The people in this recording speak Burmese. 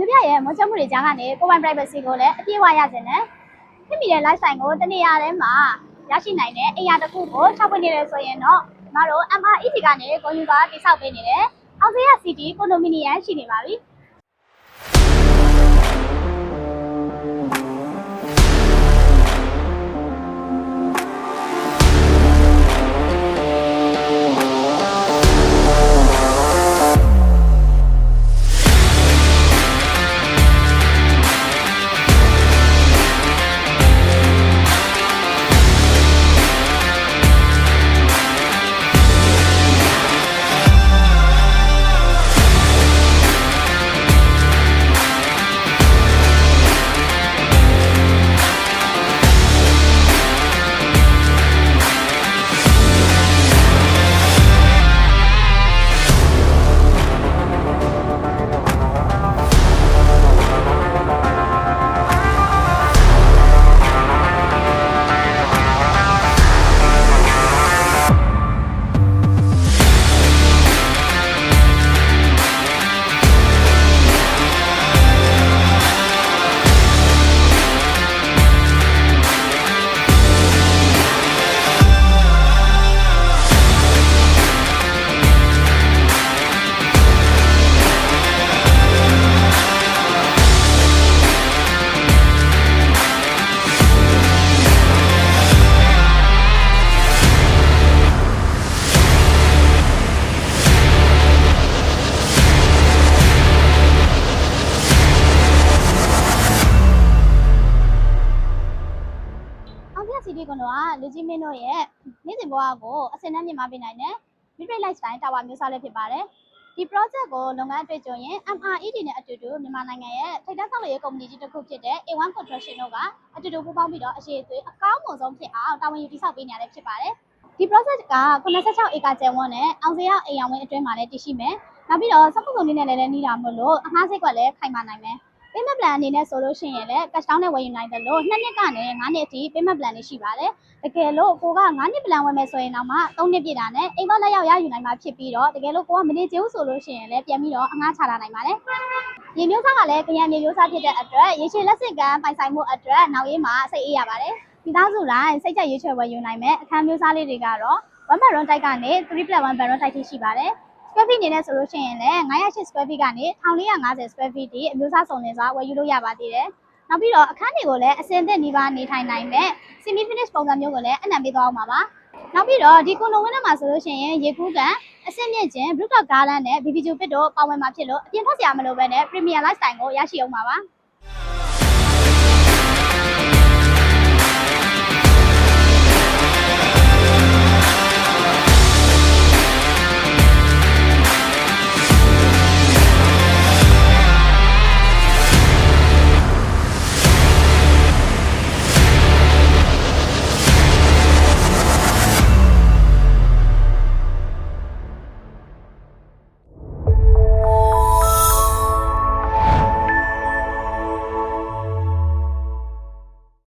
လူပြရဲ့မွန်ချက်မှုတွေကြားကနေကိုယ်ပိုင် privacy ကိုလည်းအပြည့်အဝရစေနဲ့ဖြစ်မိတဲ့ lifestyle ကိုတနေရာထဲမှာရရှိနိုင်တဲ့အိမ်ယာတစ်ခုကိုထောက်ပံ့နေတယ်ဆိုရင်တော့ကျမတို့ MRET ကနေကိုယူပါတိစောက်ပေးနေတယ်အောင်စရ City Condominium ရှိနေပါပြီစီတီကွန်တော့လူကြီးမင်းတို့ရဲ့နေ့စဉ်ဘဝကိုအစင်နဲ့မြင်မပေးနိုင်တဲ့ Midway Lifestyle Tower မျိုးစားလေးဖြစ်ပါတယ်။ဒီ project ကိုလုပ်ငန်းတွေ့ကြုံရင် MRET နဲ့အတူတူမြန်မာနိုင်ငံရဲ့ထိပ်တန်းဆောက်လုပ်ရေးကုမ္ပဏီကြီးတစ်ခုဖြစ်တဲ့ A1 Construction တို့ကအတူတူပူးပေါင်းပြီးတော့အရှိအသွေးအကောင်းဆုံးဖြစ်အောင်တာဝန်ယူတည်ဆောက်ပေးနေရတဲ့ဖြစ်ပါတယ်။ဒီ project က86ဧကကျယ်ဝန်းနဲ့အောင်စရအိမ်ရောင်ဝင်းအတွင်းမှာလည်းတည်ရှိမယ်။နောက်ပြီးတော့စက်မှုကုန်တွေနဲ့လည်းနှီးတာမို့လို့အငှားစိတ်ကွက်လည်းခိုင်မာနိုင်မယ်။ payment plan အနေနဲ့ဆိုလို့ရှိရင်လည်း cash down နဲ့ဝယ်ယူနိုင်တယ်လို့2နှစ်ကနေ9နှစ်အထိ payment plan တွေရှိပါတယ်။တကယ်လို့ကိုက9နှစ် plan ဝယ်မယ်ဆိုရင်တော့မှ3နှစ်ပြည့်တာနဲ့အိမ်ပေါ်လက်ရောက်ရယူနိုင်မှာဖြစ်ပြီးတော့တကယ်လို့ကိုကမနေချင်ဘူးဆိုလို့ရှိရင်လည်းပြန်ပြီးတော့အငှားချထားနိုင်ပါတယ်။ရေမျိုးစားကလည်းကရံမြေမျိုးစားဖြစ်တဲ့အတွက်ရေရှည်လက်စစ်ကမ်းပိုင်ဆိုင်မှုအတွက်နောက်ရေးမှာစိတ်အေးရပါတယ်။မိသားစုတိုင်းစိတ်ကြိုက်ရွေးချယ်ဝယ်ယူနိုင်မယ်အခန်းမျိုးစားလေးတွေကတော့1 bedroom type ကနေ3+1 bedroom type ထိရှိပါတယ်။ square feet အနေနဲ့ဆိုလို့ရှိရင်လည်း908 square feet ကနေ1450 square feet ဒီအမျိုးအစားစုံလင်စွာဝယ်ယူလို့ရပါသေးတယ်။နောက်ပြီးတော့အခန်းတွေကိုလည်းအစင်သစ်နီးပါးနေထိုင်နိုင်တဲ့ semi finish ပုံစံမျိုးကိုလည်းအနံပေးသွားအောင်ပါပါ။နောက်ပြီးတော့ဒီကွန်ဒိုဝင်းထဲမှာဆိုလို့ရှိရင်ရေကူးကန်အဆင့်မြင့်ခြင်း rooftop garden နဲ့ BBQ pit တို့ပါဝင်မှာဖြစ်လို့အပြင်ထွက်စရာမလိုဘဲနဲ့ premium lifestyle ကိုရရှိအောင်ပါပါ။